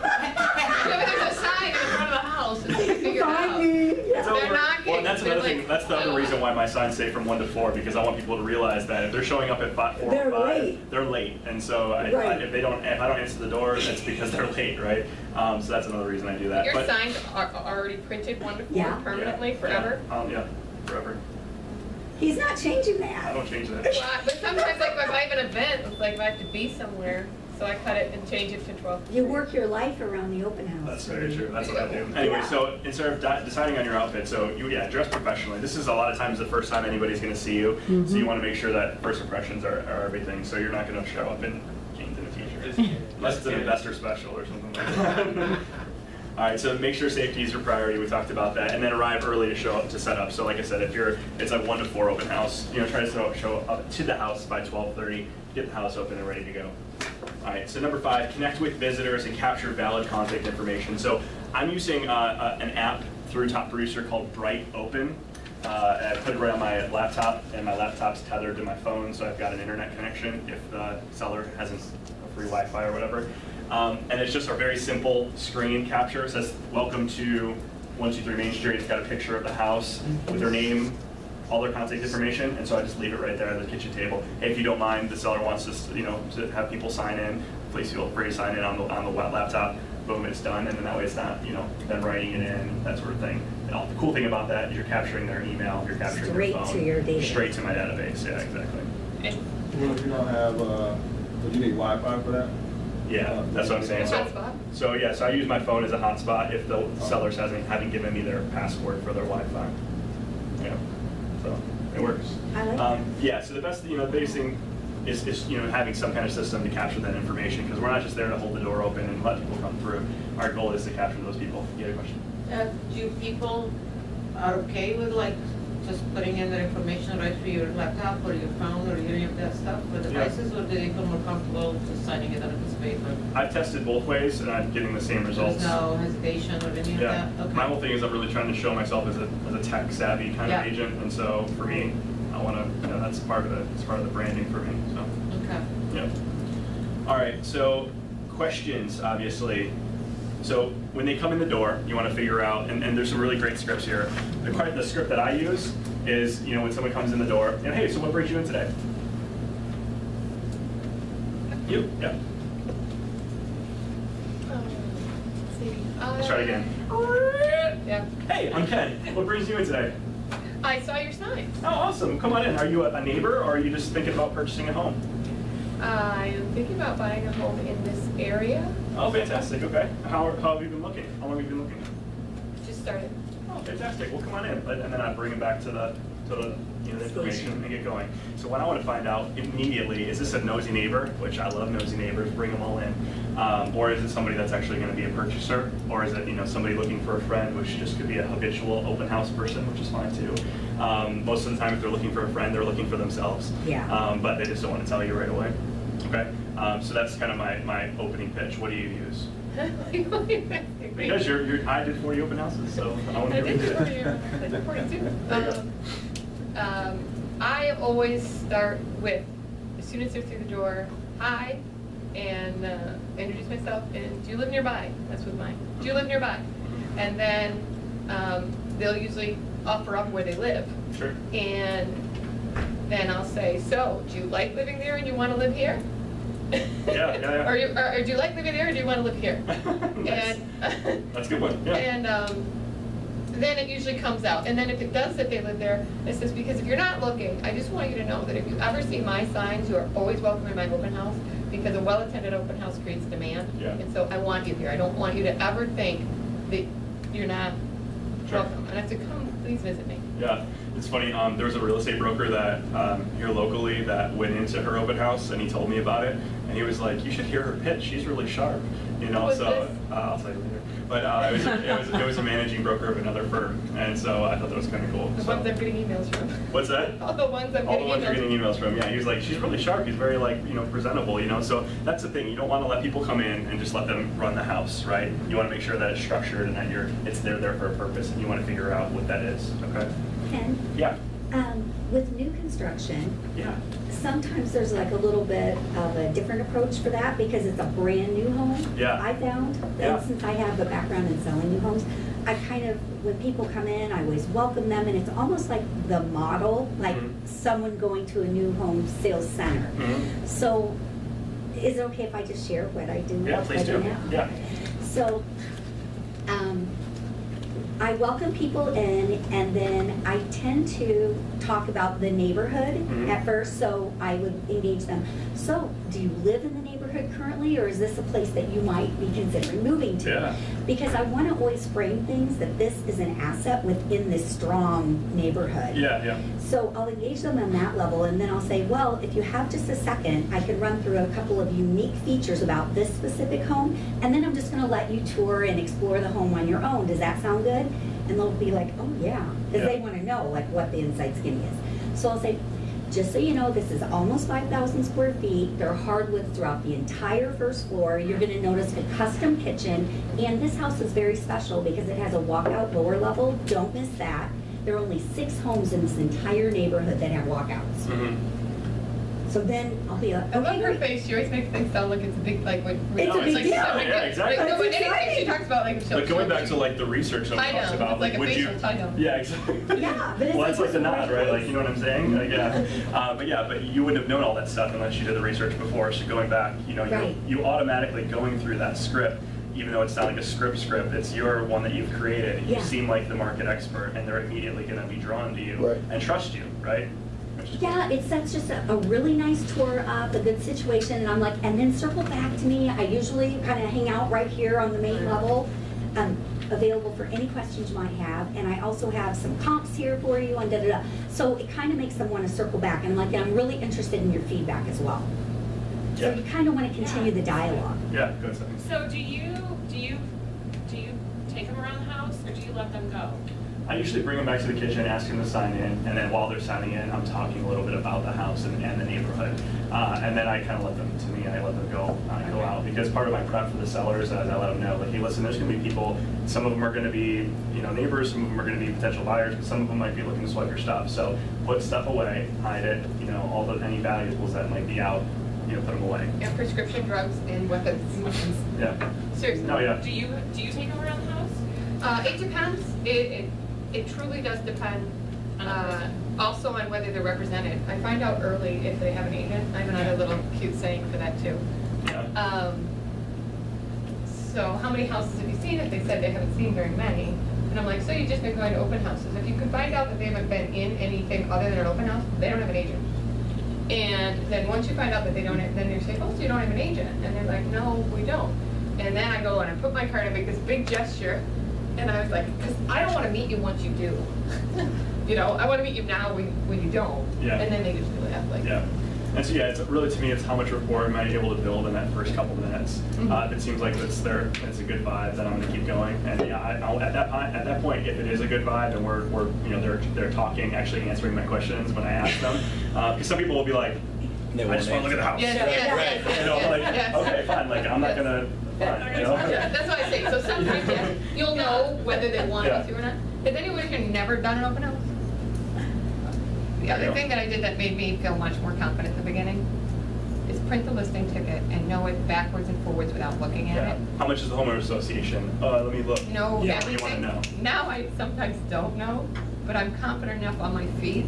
but there's a sign in front of the house and you figure it out. Find me. It's Yeah. They're over. knocking. Well, and that's They're another like, thing. That's the other reason why my signs say from 1 to 4, because I want people to realize that if they're showing up at 4 They're or 5, late. they're late. And so Right. if I don't answer the door, that's because they're late, right? So that's another reason I do that. Your But- signs are already printed 1 to 4 Yeah. permanently, Yeah. forever? Yeah, forever. He's not changing I that. don't change that. Well, but sometimes, like, if I have an event, it's like if I have to be somewhere, so I cut it and change it to 12. You work your life around the open house. That's very true. That's what I do. Anyway, so instead of deciding on your outfit, so you dress professionally. This is a lot of times the first time anybody's going to see you, so you want to make sure that first impressions are everything. So you're not going to show up in jeans and a t-shirt, unless it's an investor special or something like that. All right, so make sure safety is your priority. We talked about that, and then arrive early to show up to set up. So, like I said, it's like 1 to 4 open house. Try to show up to the house by 12:30. Get the house open and ready to go. All right. So number 5, connect with visitors and capture valid contact information. So I'm using an app through Top Producer called Bright Open. I put it right on my laptop, and my laptop's tethered to my phone, so I've got an internet connection if the seller hasn't a free Wi-Fi or whatever. And it's just a very simple screen capture. It says, welcome to 123 Main Street. It's got a picture of the house with their name, all their contact information, and so I just leave it right there at the kitchen table. Hey, if you don't mind, the seller wants us, to have people sign in, please feel free to sign in on the laptop. Boom, it's done, and then that way it's not, them writing it in, that sort of thing. And the cool thing about that is you're capturing their email, you're capturing Straight their phone. to your database. Straight to my database, yeah, exactly. Well, if you don't have, do you need Wi-Fi for that? Yeah, that's what I'm saying. Hotspot? So I use my phone as a hotspot if the sellers haven't given me their password for their Wi-Fi. Yeah, so it works. I like that. Yeah, so the best thing is having some kind of system to capture that information, because we're not just there to hold the door open and let people come through. Our goal is to capture those people. You had a question? Do people are okay with like just putting in their information right through your laptop or your phone or any of that stuff for devices, or do they feel more comfortable just signing it on a piece of paper? I've tested both ways, and I'm getting the same results. There's no hesitation or any of Yeah, that? Okay. my whole thing is I'm really trying to show myself as a tech savvy kind Yeah. of agent, and so for me, I want to, that's part of it. It's part of the branding for me. So, Okay. yeah. All right. So, questions, obviously. So when they come in the door, you want to figure out, and there's some really great scripts here. The script that I use is, when someone comes in the door, hey, so what brings you in today? You, yeah. Let's try it again. Yeah. Hey, I'm Ken. What brings you in today? I saw your sign. Oh, awesome. Come on in. Are you a neighbor, or are you just thinking about purchasing a home? I am thinking about buying a home in this area. Oh, fantastic. Okay. How have you been looking? How long have you been looking? Just started. Oh, fantastic. Well, come on in. And then I bring it back to the information and get going. So what I want to find out immediately, is this a nosy neighbor, which I love nosy neighbors, bring them all in, or is it somebody that's actually going to be a purchaser, or is it somebody looking for a friend, which just could be a habitual open house person, which is fine too. Most of the time, if they're looking for a friend, they're looking for themselves. Yeah. But they just don't want to tell you right away. Okay. So that's kind of my opening pitch. What do you use? Because I did 40 open houses, so I want to I hear did what you did. I did 42. I always start with, as soon as they're through the door, hi, and introduce myself, and do you live nearby? That's with mine. Do you live nearby? And then they'll usually offer up where they live. Sure. And then I'll say, so, do you like living there and you want to live here? Yeah. Or do you like living there or do you want to live here? Nice. And that's a good one. Yeah. And then it usually comes out. And then if it does that they live there, it says, because if you're not looking, I just want you to know that if you ever see my signs, you are always welcome in my open house, because a well-attended open house creates demand. Yeah. And so I want you here. I don't want you to ever think that you're not Sure. welcome. And I have to come, please visit me. Yeah, it's funny. There was a real estate broker that here locally that went into her open house, and he told me about it. And he was like, "You should hear her pitch. She's really sharp." You know, What's so this? I'll tell you later. But it was a managing broker of another firm, and so I thought that was kind of cool. The So. ones I'm getting emails from. What's that? All the ones I'm All the getting ones you're getting emails emails from, yeah. He was like, she's really sharp. He's very presentable, So that's the thing. You don't want to let people come in and just let them run the house, right? You want to make sure that it's structured and that they're there for a purpose, and you want to figure out what that is. Okay. Ken? Yeah. With new construction, Yeah. sometimes there's like a little bit of a different approach for that because it's a brand new home. Yeah. I found, Yeah. and since I have a background in selling new homes, I kind of, when people come in, I always welcome them, and it's almost like the model, like someone going to a new home sales center. Mm-hmm. So, is it okay if I just share what I do? Yeah, please do. now? Yeah. So, I welcome people in, and then I tend to talk about the neighborhood at first, so I would engage them. So, do you live in the neighborhood currently, or is this a place that you might be considering moving to? Yeah. Because I want to always frame things that this is an asset within this strong neighborhood. Yeah, yeah. So I'll engage them on that level, and then I'll say, well, if you have just a second, I could run through a couple of unique features about this specific home, and then I'm just going to let you tour and explore the home on your own. Does that sound good? And they'll be like, oh yeah, because they want to know like what the inside skinny is. So I'll say, just so you know, this is almost 5,000 square feet. There are hardwoods throughout the entire first floor. You're going to notice a custom kitchen, and this house is very special because it has a walkout lower level. Don't miss that. There are only 6 homes in this entire neighborhood that have walkouts. So then I'll be like, I love okay, her great. face. She always makes things sound like it's a big, like when It's a big like, deal. Yeah, exactly. Like, no, but It's anything she exciting. talks about, like she'll, But going back to like the research that we I know, talked about, it's like a would you? facial title. Yeah, exactly. Yeah, but it's Well, that's like the nod, right? Like, place. you know what I'm saying? Like, yeah. But you wouldn't have known all that stuff unless you did the research before. So going back, Right. you automatically going through that script, even though it's not like a script, it's your one that you've created. You Yeah. seem like the market expert, and they're immediately going to be drawn to you Right. and trust you, right? Which is Yeah, it sets just a really nice tour up, a good situation, and I'm like, and then circle back to me. I usually kind of hang out right here on the main level, available for any questions you might have, and I also have some comps here for you and da-da-da. So it kind of makes them want to circle back, and I'm like, I'm really interested in your feedback as well. So Yeah. you kind of want to continue the dialogue. Yeah, go ahead. So do you take them around the house, or do you let them go? I usually bring them back to the kitchen, ask them to sign in, and then while they're signing in, I'm talking a little bit about the house and the neighborhood. And then I kind of let them, to me, I let them go out, because part of my prep for the sellers is I let them know, like, hey, listen, there's going to be people, some of them are going to be, neighbors, some of them are going to be potential buyers, but some of them might be looking to swipe your stuff. So put stuff away, hide it, any valuables that might be out, put them away. Yeah, prescription drugs and weapons. Yeah. Seriously. No, yeah. Do you take them around the house? It depends. It truly does depend. Also on whether they're represented. I find out early if they have an agent. I have another little cute saying for that too. Yeah. So how many houses have you seen? If they said they haven't seen very many, and I'm like, so you've just been going to open houses. If you can find out that they haven't been in anything other than an open house, they don't have an agent. And then once you find out that they don't, then you say, oh, so you don't have an agent? And they're like, no, we don't. And then I go and I put my card and make this big gesture. And I was like, because I don't want to meet you once you do. I want to meet you now when you don't. Yeah. And then they usually laugh like, Yeah. And so it's really, to me, it's how much rapport am I able to build in that first couple minutes. If it seems like it's a good vibe, then I'm going to keep going. And yeah, I'll, at that point, if it is a good vibe and we're they're talking, actually answering my questions when I ask them, because some people will be like, I just want to look at the house. Yes. Okay, fine. Like I'm not gonna. Fine, Yeah, that's what I say. So sometimes, yes, you'll know whether they want Yeah. to or not. Has anyone here never done an open house? The other thing that I did that made me feel much more confident in the beginning is print the listing ticket and know it backwards and forwards without looking at Yeah. it. How much is the homeowner association? Let me look. Know Yeah, everything. you want to know. Now I sometimes don't know, but I'm confident enough on my feet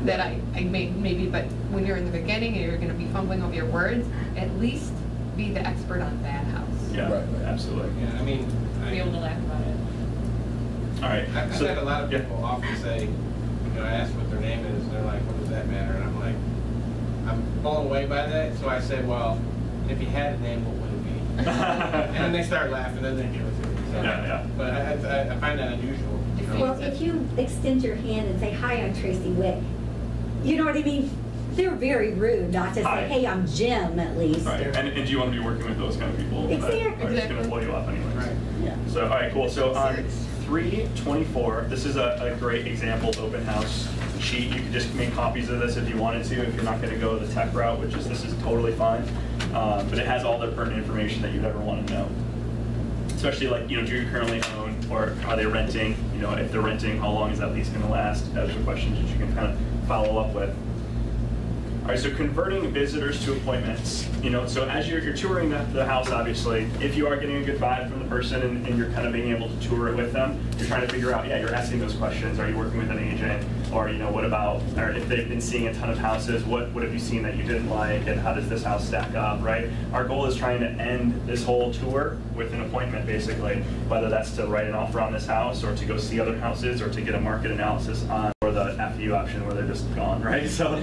that I maybe, but when you're in the beginning and you're going to be fumbling over your words, at least be the expert on that house. Yeah, Right. absolutely. Yeah, I mean, Be able to laugh about it. All right. I've so- had a lot of yeah. people often say, I ask what their name is, and they're like, what does that matter? And I'm like, I'm blown away by that, so I say, well, if you had a name, what would it be? And then they start laughing, and then they give it to me. So, Yeah. But I find that unusual. You know? Well, if you extend your hand and say, "Hi, I'm Tracy Wick," you know what I mean? They're very rude not to Hi. say, "Hey, I'm Jim," at least. Right, or- and do you want to be working with those kind of people that Exactly. are just going to pull you up anyways? Right. Yeah. So, all right, cool. So on 324, this is a great example open house sheet. You can just make copies of this if you wanted to, if you're not going to go the tech route, which is, this is totally fine. But it has all the pertinent information that you'd ever want to know. Especially like, do you currently own, or are they renting? If they're renting, how long is that lease going to last? Those are questions that you can kind of follow up with. All right, so converting visitors to appointments. So as you're touring the house, obviously, if you are getting a good vibe from the person and you're kind of being able to tour it with them, you're trying to figure out, you're asking those questions. Are you working with an agent? Or, what about, or if they've been seeing a ton of houses, what have you seen that you didn't like, and how does this house stack up, right? Our goal is trying to end this whole tour with an appointment, basically, whether that's to write an offer on this house, or to go see other houses, or to get a market analysis on, or the FU option where they're just gone, right? So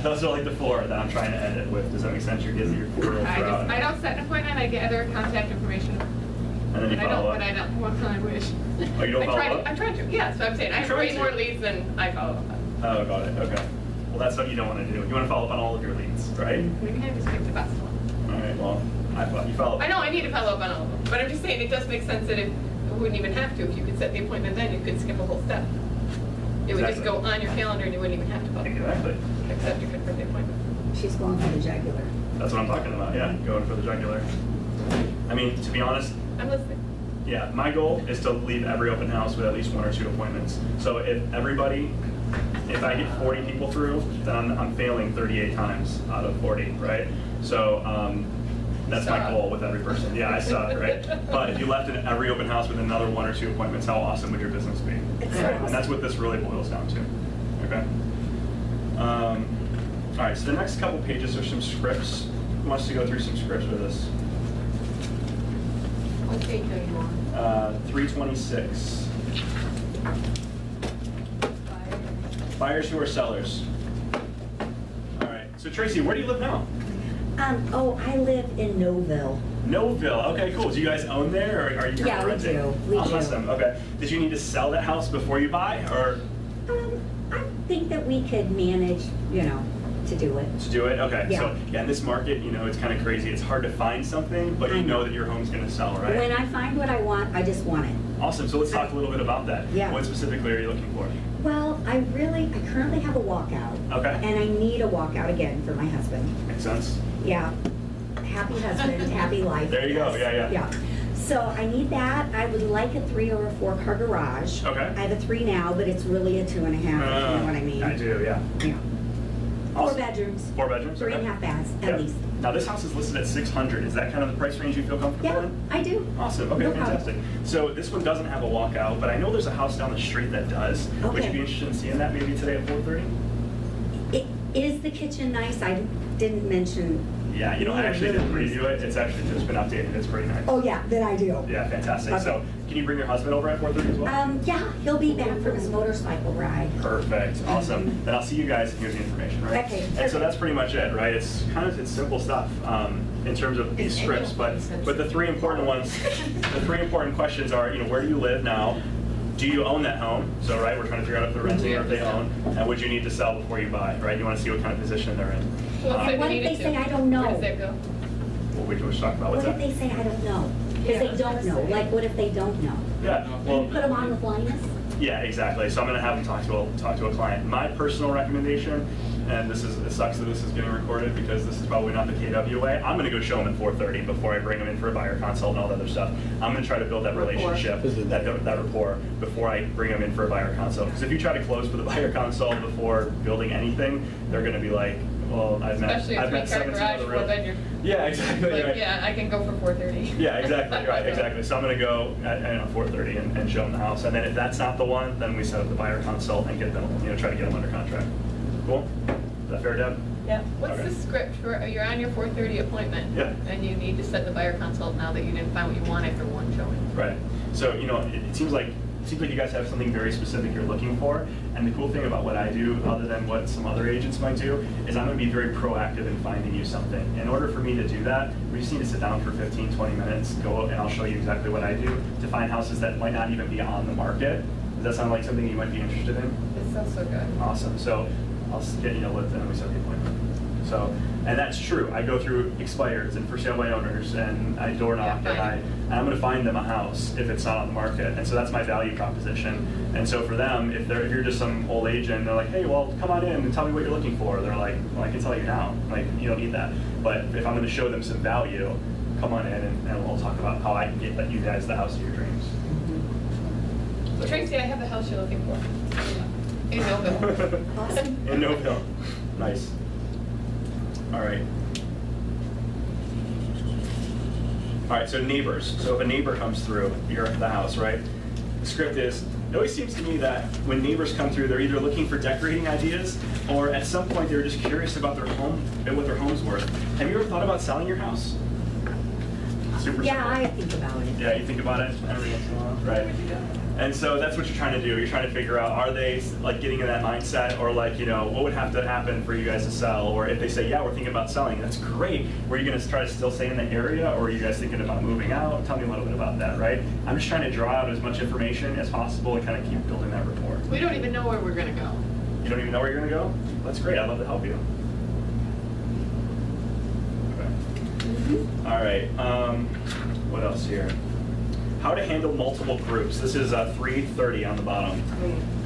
those are like the four that I'm trying to end it with. Does that make sense? You're getting your four throughout. I don't set an appointment, I gather contact information. And then you follow up. But I don't, one time I wish. Oh, you don't follow up? I'm trying to, yeah, so I'm saying, I have way more leads than I follow up on. Oh, got it, okay. Well, that's what you don't want to do. You want to follow up on all of your leads, right? We can just pick the best one. All right, well, you follow up. I know, I need to follow up on all of them, but I'm just saying, it does make sense that we wouldn't even have to. If you could set the appointment then, you could skip a whole step. It would just go Exactly. on your calendar and you wouldn't even have to follow up. Exactly. Except you could for the appointment. She's going for the jugular. That's what I'm talking about, yeah, going for the jugular. I mean, to be honest, I'm listening. yeah, my goal is to leave every open house with at least 1 or 2 appointments. So if I get 40 people through, then I'm failing 38 times out of 40, right? So that's my goal with every person. Yeah, I suck, right? But if you left in every open house with another 1 or 2 appointments, how awesome would your business be? It's Right? awesome. And that's what this really boils down to, okay? All right, so the next couple pages are some scripts. Who wants to go through some scripts with us? What page are you on? 326. Buyers who are sellers. All right, so Tracy, where do you live now? I live in Noville. Noville, okay, cool. Do you guys own there, or are you Yeah, we renting? do. We do. Awesome, okay. Did you need to sell that house before you buy, or I think that we could manage, to do it. to do it? Okay, Yeah. so yeah, in this market, it's kind of crazy. It's hard to find something, but I you know know. that your home's going to sell, right? When I find what I want, I just want it. Awesome, so let's talk a little bit about that. Yeah. What specifically are you looking for? Well, I currently have a walkout. Okay. And I need a walkout again for my husband. Makes sense? Yeah. Happy husband, happy life. There you go. yes. Yeah. Yeah. So I need that. I would like a 3 or a 4 car garage. Okay. I have a 3 now, but it's really a 2.5, if you know what I mean. I do, yeah. Yeah. 4 Awesome. bedrooms. 4 bedrooms? 3.5 baths, Yeah. at least. Now this house is listed at 600. Is that kind of the price range you feel comfortable Yeah, in? I do. Awesome. Okay, No problem. fantastic. So this one doesn't have a walkout, but I know there's a house down the street that does. Would you Okay. be interested in seeing that maybe today at 4:30? Is the kitchen nice? I didn't mention. Yeah, I actually didn't review it. It's actually just been updated. It's pretty nice. Oh, yeah, then I do. Yeah, fantastic. Okay. So can you bring your husband over at 4:30 as well? Yeah, he'll be back from his motorcycle ride. Perfect. Awesome. Then I'll see you guys and here's the information, right? Okay, And so perfect. that's pretty much it, right? It's simple stuff in terms of these scripts, but the 3 important ones, the 3 important questions are, where do you live now? Do you own that home? So, right, we're trying to figure out if they're renting or if they own. And would you need to sell before you buy, right? You want to see what kind of position they're in. Well, And if what they if they needed say, to, I don't know? Where does that go? What we just talked about. What's What if that? they say, I don't know? Because Yeah, they don't know. Like, what if they don't know? Yeah, well, Put them on the blindness? yeah, exactly. So I'm going to have them talk to a client. My personal recommendation, and it sucks that this is getting recorded because this is probably not the KW way. I'm going to go show them at 4:30 before I bring them in for a buyer consult and all that other stuff. I'm going to try to build that relationship, that rapport, before I bring them in for a buyer consult. Because if you try to close for the buyer consult before building anything, they're going to be like, well, I've met Especially a 17 3-car garage, other 4 real. bedroom. Yeah, exactly. Like, Right. yeah, I can go for 4:30. Yeah, exactly, right, exactly. So I'm gonna go at 4:30 and show them the house, and then if that's not the one, then we set up the buyer consult and get them, try to get them under contract. Cool? Is that fair, Deb? Yeah. What's Okay. the script for, you're on your 4:30 appointment? Yeah. And you need to set the buyer consult now that you didn't find what you wanted for one showing. Right. So, it seems like seems like you guys have something very specific you're looking for. And the cool thing about what I do, other than what some other agents might do, is I'm going to be very proactive in finding you something. In order for me to do that, we just need to sit down for 15, 20 minutes, go and I'll show you exactly what I do to find houses that might not even be on the market. Does that sound like something you might be interested in? It sounds so good. Awesome. So I'll get then we set the appointment. So, and that's true. I go through expireds and for sale by owners, and I door knock, and I'm going to find them a house if it's not on the market. And so that's my value proposition. And so for them, if you're just some old agent, they're like, hey, well, come on in and tell me what you're looking for. They're like, well, I can tell you now. Like, you don't need that. But if I'm going to show them some value, come on in and we'll talk about how I can get you guys the house of your dreams. Tracy, I have the house you're looking for. In Millville. Awesome. In Millville. Nice. All right. All right, so neighbors. So if a neighbor comes through, you're at the house, right? The script is, it always seems to me that when neighbors come through, they're either looking for decorating ideas, or at some point they're just curious about their home and what their home's worth. Have you ever thought about selling your house? Super Yeah, simple. I think about it. Yeah, you think about it every once in a while, right? And so that's what you're trying to do. You're trying to figure out, are they like getting in that mindset, or like, you know, what would have to happen for you guys to sell? Or if they say, yeah, we're thinking about selling, that's great. Were you going to try to still stay in the area, or are you guys thinking about moving out? Tell me a little bit about that, right? I'm just trying to draw out as much information as possible and kind of keep building that rapport. We don't even know where we're gonna go. You don't even know where you're going to go? That's great. I'd love to help you. Okay. All right. What else here? How to handle multiple groups. This is 330 on the bottom.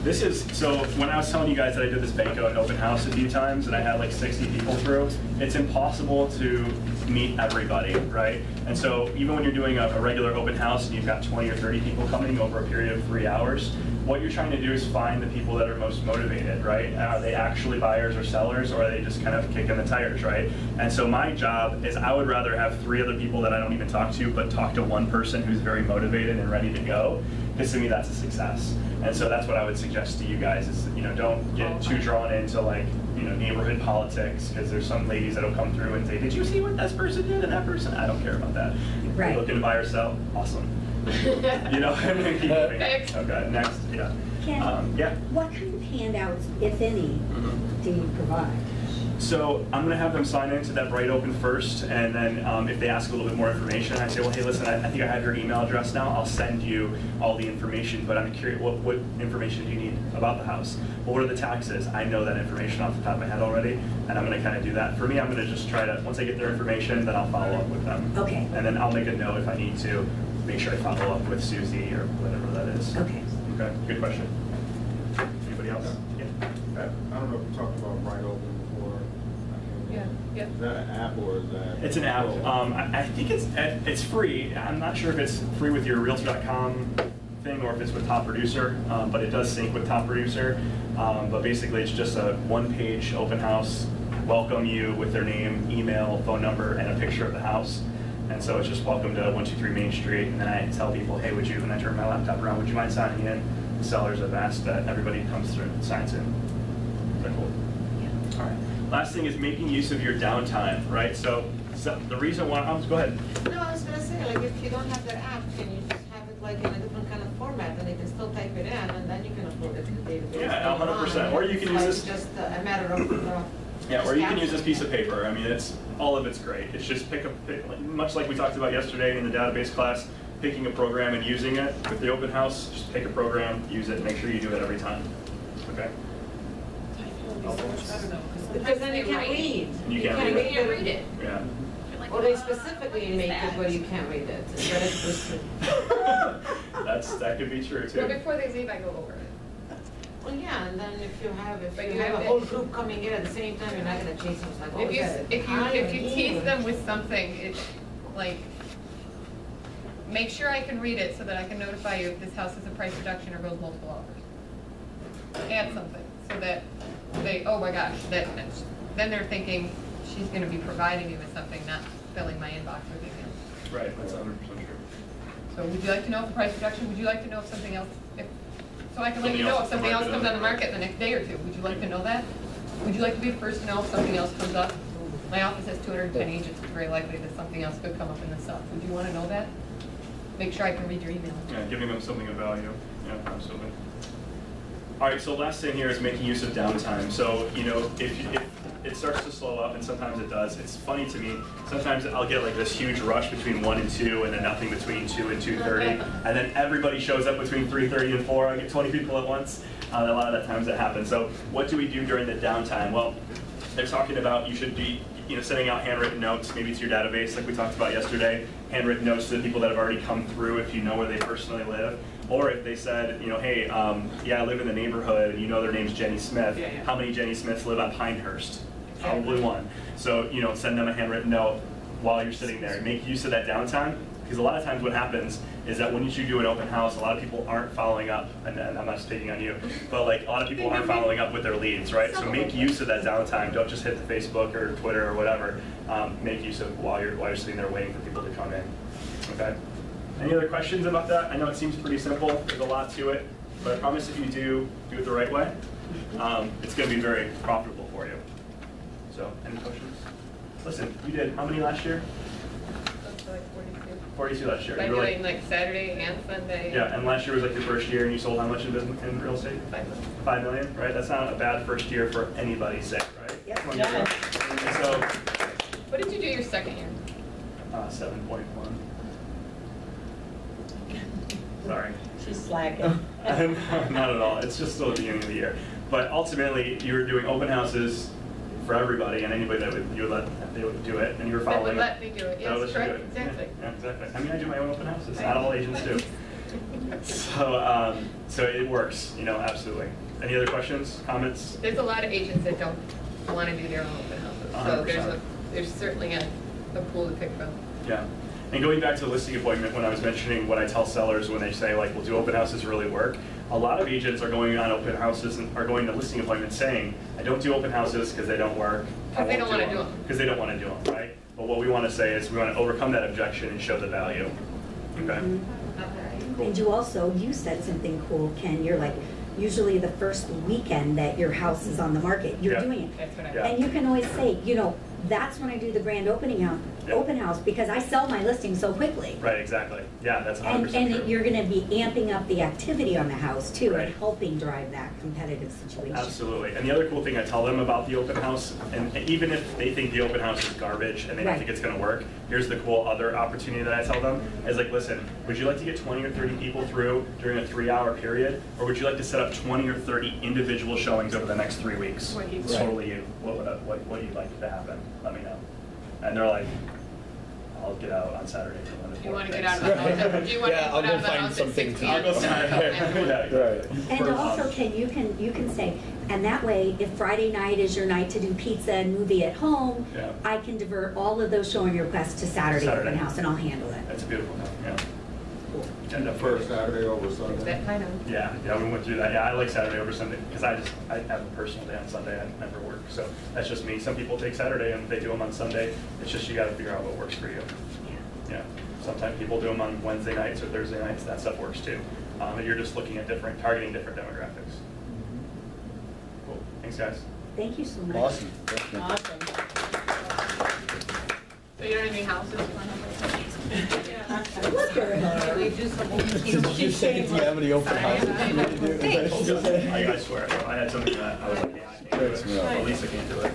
This is, so when I was telling you guys that I did this banquet and open house a few times and I had like 60 people through, it's impossible to meet everybody, right? And so even when you're doing a regular open house and you've got 20 or 30 people coming over a period of 3 hours, what you're trying to do is find the people that are most motivated, right? Are they actually buyers or sellers, or are they just kind of kicking the tires, right? And so my job is I would rather have 3 other people that I don't even talk to, but talk to one person who's very motivated and ready to go, because to me that's a success. And so that's what I would suggest to you guys is, you know, don't get too drawn into like, you know, neighborhood politics, because there's some ladies that'll come through and say, did you see what this person did and that person? I don't care about that. Right. You're looking to buy or sell? Awesome. You know, and then keep moving. Next. Okay, next, yeah. Ken, Yeah. what kind of handouts, if any, do you provide? So I'm going to have them sign into that Bright Open first, and then if they ask a little bit more information, I say, well, hey, listen, I think I have your email address now. I'll send you all the information, but I'm curious, what information do you need about the house? Well, what are the taxes? I know that information off the top of my head already, and I'm going to kind of do that. For me, I'm going to just try to, once I get their information, then I'll follow up with them. Okay. And then I'll make a note if I need to, make sure I follow up with Susie or whatever that is. Okay. Okay, good question. Anybody else? Yeah. I don't know if you talked about Bright Open before. Yeah, yeah. Is that an app or is that? It's an app. I think it's free. I'm not sure if it's free with your Realtor.com thing or if it's with Top Producer, but it does sync with Top Producer. But basically, it's just a one-page open house, welcome you with their name, email, phone number, and a picture of the house. And so it's just welcome to 123 Main Street. And then I tell people, hey, would you, when I turn my laptop around, would you mind signing in? The sellers have asked that everybody comes through and signs in. Is that cool? Yeah. All right. Last thing is making use of your downtime, right? So the reason why, go ahead. No, I was gonna say, like, if you don't have their app, can you just have it like in a different kind of format, and they can still type it in, and then you can upload it to the database? Yeah, 100%. Or you can use this. It's just a matter of. Yeah, or you can use this piece of paper. I mean, all of it's great. It's just much like we talked about yesterday in the database class, picking a program and using it. With the open house, just pick a program, use it, make sure you do it every time. Okay? Because then you can't read. You can't can't read can't read it. Yeah. You're like, Or they what specifically is make that? it where you can't read it. Instead of just That could be true Well, too. before they leave, I go over it. Well, yeah, and then if you have But a you have whole to- group coming in at the same time, you're not gonna chase them. It's like, oh, If you tease them with something, it's like, make sure I can read it so that I can notify you if this house is a price reduction or goes multiple offers. Add something so that they, oh my gosh, then they're thinking she's gonna be providing me with something, not filling my inbox with emails. Right, that's 100% true. So would you like to know if the price reduction, would you like to know if something else, so I can let you Something know else if something else is comes on the market in the next day or two? Would you like to know that? Would you like to be the first to know if something else comes up? My office has 210 agents, it's very likely that something else could come up in the south. Would you want to know that? make sure I can read your email. Yeah, giving them something of value. Yeah, absolutely. All right, so last thing here is making use of downtime. So, you know, if it starts to slow up, and sometimes it does, it's funny to me, sometimes I'll get like this huge rush between 1 and 2, and then nothing between 2 and 2:30, and then everybody shows up between 3:30 and 4. I get 20 people at once. A lot of the times that happens. So what do we do during the downtime? Well, they're talking about you should be, you know, sending out handwritten notes, maybe to your database like we talked about yesterday, handwritten notes to the people that have already come through if you know where they personally live. Or if they said, you know, hey, yeah, I live in the neighborhood, and you know their name's Jenny Smith. Yeah, yeah. How many Jenny Smiths live on Pinehurst? Probably one. So, you know, send them a handwritten note while you're sitting there. Make use of that downtime, because a lot of times what happens is that when you do an open house, a lot of people aren't following up, and I'm not just picking on you, but like a lot of people aren't following up with their leads, right? So make use of that downtime. Don't just hit the Facebook or Twitter or whatever. Make use of while you're sitting there waiting for people to come in. Okay. Any other questions about that? I know it seems pretty simple. There's a lot to it, but I promise if you do it the right way, it's going to be very profitable for you. So, any questions? Listen, you did how many last year? That's like 42. 42 last year. By You were doing like Saturday and Sunday. yeah, and last year was like your first year, and you sold how much in business in real estate? 5 months. 5 million, right? That's not a bad first year for anybody's sake, right? Yep. Come on, Yeah. and so, What did you do your second year? 7.1. Sorry. She's slacking. Not at all. It's just still the beginning of the year. But ultimately, you were doing open houses for everybody, and anybody that they would do it, and you were That following. would let me do it. That would Yes, let you correct. do it. Exactly. Yeah, exactly. I mean, I do my own open houses. Not all agents do. So it works. You know, absolutely. Any other questions, comments? There's a lot of agents that don't want to do their own open houses. So 100%. there's certainly a pool to pick from. Yeah. And going back to the listing appointment, when I was mentioning what I tell sellers when they say, like, well, do open houses really work? A lot of agents are going on open houses and are going to listing appointments saying, I don't do open houses because they don't work. Because they don't want to do them. Because they don't want to do them, right? But what we want to say is we want to overcome that objection and show the value. Okay? Cool. And you said something cool, Ken. You're like, usually the first weekend that your house is on the market, you're Yeah. doing it. That's what I Yeah. And you can always say, you know, that's when I do the grand opening open house, because I sell my listing so quickly. Right, exactly. Yeah, that's 100% And true. you're gonna be amping up the activity on the house too, Right. and helping drive that competitive situation. Absolutely. And the other cool thing I tell them about the open house, and even if they think the open house is garbage and they don't Right. think it's going to work, here's the cool other opportunity that I tell them is like, listen, would you like to get 20 or 30 people through during a 3-hour period, or would you like to set up 20 or 30 individual showings over the next 3 weeks? What you- It's totally you. What you'd like to happen? Let me know. And they're like, I'll get out on Saturday till 1 to 4. Do you want to get out of the house? Do you want to Yeah, get I'll out go of the find house at something 6 to p.m.? I'll go sign up. Yeah. Right. And also, Ken, you can say, and that way, if Friday night is your night to do pizza and movie at home, Yeah. I can divert all of those showing requests to Saturday Saturday. open house, and I'll handle it. That's a beautiful thing, yeah. And the first Saturday over Sunday. That kind of. Yeah, we went through that. Yeah, I like Saturday over Sunday because I have a personal day on Sunday. I never work, so that's just me. Some people take Saturday and they do them on Sunday. It's just you got to figure out what works for you. Yeah. Sometimes people do them on Wednesday nights or Thursday nights. That stuff works too. And you're just looking at targeting different demographics. Cool. Thanks, guys. Thank you so much. Awesome. Awesome. So you don't have any houses? Look at her. Can we do some? Did you say, do you have any open houses? I swear, I had something that I was like, yeah, I can't do it. Thanks, Mel. Well, Lisa can't do it.